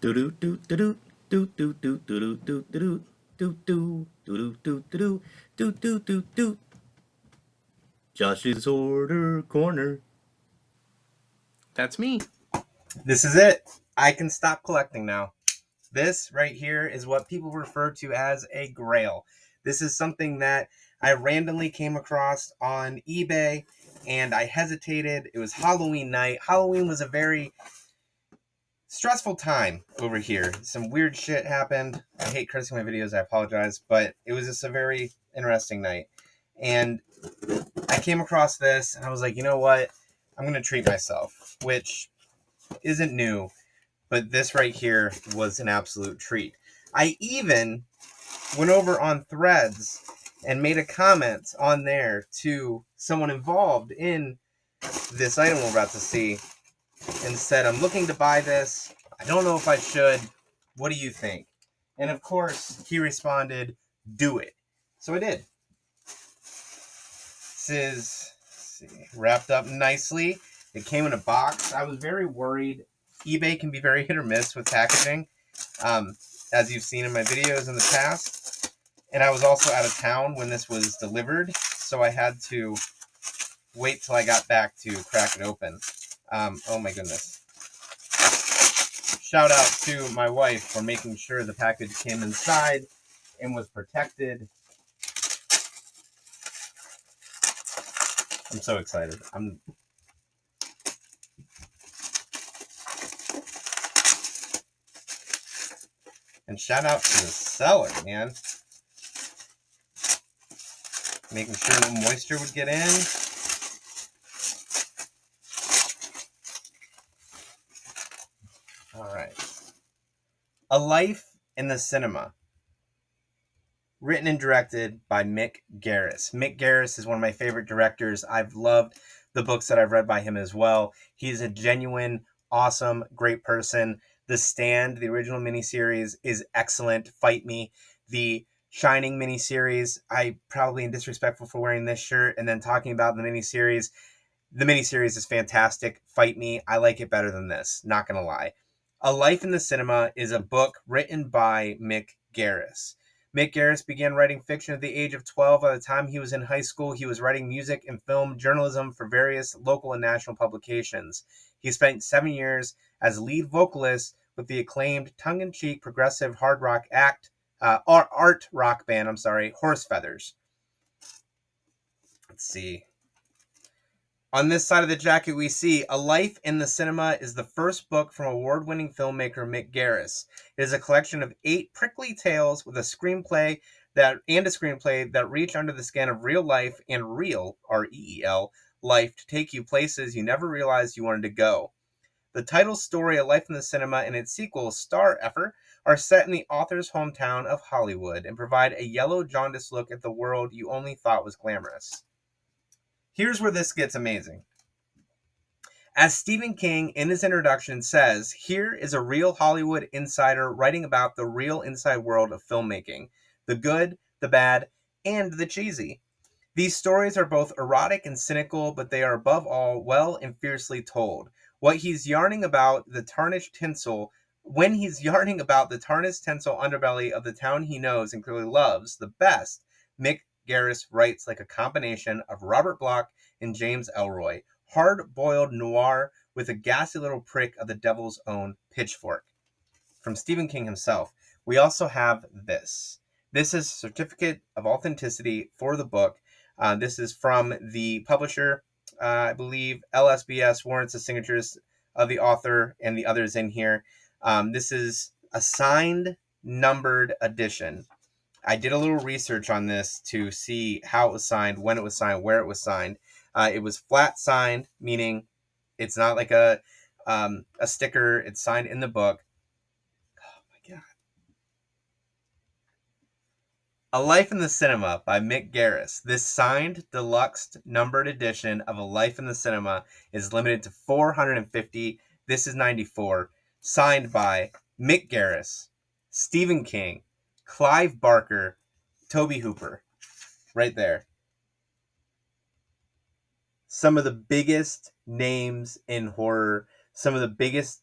Do do do do do do do do do do do do do do do do do do do. Josh's Order Corner. That's me. This is it. I can stop collecting now. This right here is what people refer to as a grail. This is something that I randomly came across on eBay and I hesitated. It was Halloween night. Halloween was a very stressful time over here. Some weird shit happened. I hate cursing my videos. I apologize. But it was just a very interesting night. And I came across this and I was like, you know what? I'm going to treat myself, which isn't new. But this right here was an absolute treat. I even went over on Threads and made a comment on there to someone involved in this item we're about to see and said, I'm looking to buy this. I don't know if I should. What do you think? And of course, he responded, do it. So I did. This is, let's see, wrapped up nicely. It came in a box. I was very worried. eBay can be very hit or miss with packaging, as you've seen in my videos in the past. And I was also out of town when this was delivered, so I had to wait till I got back to crack it open. Oh my goodness. Shout out to my wife for making sure the package came inside and was protected. I'm so excited. And shout out to the seller, man. Making sure no moisture would get in. All right. A Life in the Cinema. Written and directed by Mick Garris. Mick Garris is one of my favorite directors. I've loved the books that I've read by him as well. He's a genuine, awesome, great person. The Stand, the original miniseries, is excellent. Fight Me. The Shining miniseries, I probably am disrespectful for wearing this shirt and then talking about the miniseries. The miniseries is fantastic. Fight Me. I like it better than this. Not going to lie. A Life in the Cinema is a book written by Mick Garris. Mick Garris began writing fiction at the age of 12. By the time he was in high school, he was writing music and film journalism for various local and national publications. He spent 7 years as lead vocalist with the acclaimed tongue-in-cheek progressive hard rock art rock band, Horse Feathers. Let's see. On this side of the jacket, we see A Life in the Cinema is the first book from award-winning filmmaker Mick Garris. It is a collection of 8 prickly tales with a screenplay that reach under the skin of real life and real, R-E-E-L, life to take you places you never realized you wanted to go. The title story, A Life in the Cinema, and its sequel, Star Effer, are set in the author's hometown of Hollywood and provide a yellow jaundiced look at the world you only thought was glamorous. Here's where this gets amazing. As Stephen King in his introduction says, here is a real Hollywood insider writing about the real inside world of filmmaking. The good, the bad, and the cheesy. These stories are both erotic and cynical, but they are above all well and fiercely told. When he's yarning about the tarnished tinsel underbelly of the town he knows and clearly loves the best, Mick Garris writes like a combination of Robert Bloch and James Ellroy. Hard-boiled noir with a gassy little prick of the devil's own pitchfork. From Stephen King himself. We also have this. This is a certificate of authenticity for the book. This is from the publisher, I believe LSBS warrants the signatures of the author and the others in here. This is a signed, numbered edition. I did a little research on this to see how it was signed, when it was signed, where it was signed. It was flat signed, meaning it's not like a sticker. It's signed in the book. Oh my God. A Life in the Cinema by Mick Garris. This signed, deluxe, numbered edition of A Life in the Cinema is limited to 450. This is 94. Signed by Mick Garris, Stephen King, Clive Barker, Toby Hooper. Right there. Some of the biggest names in horror, some of the biggest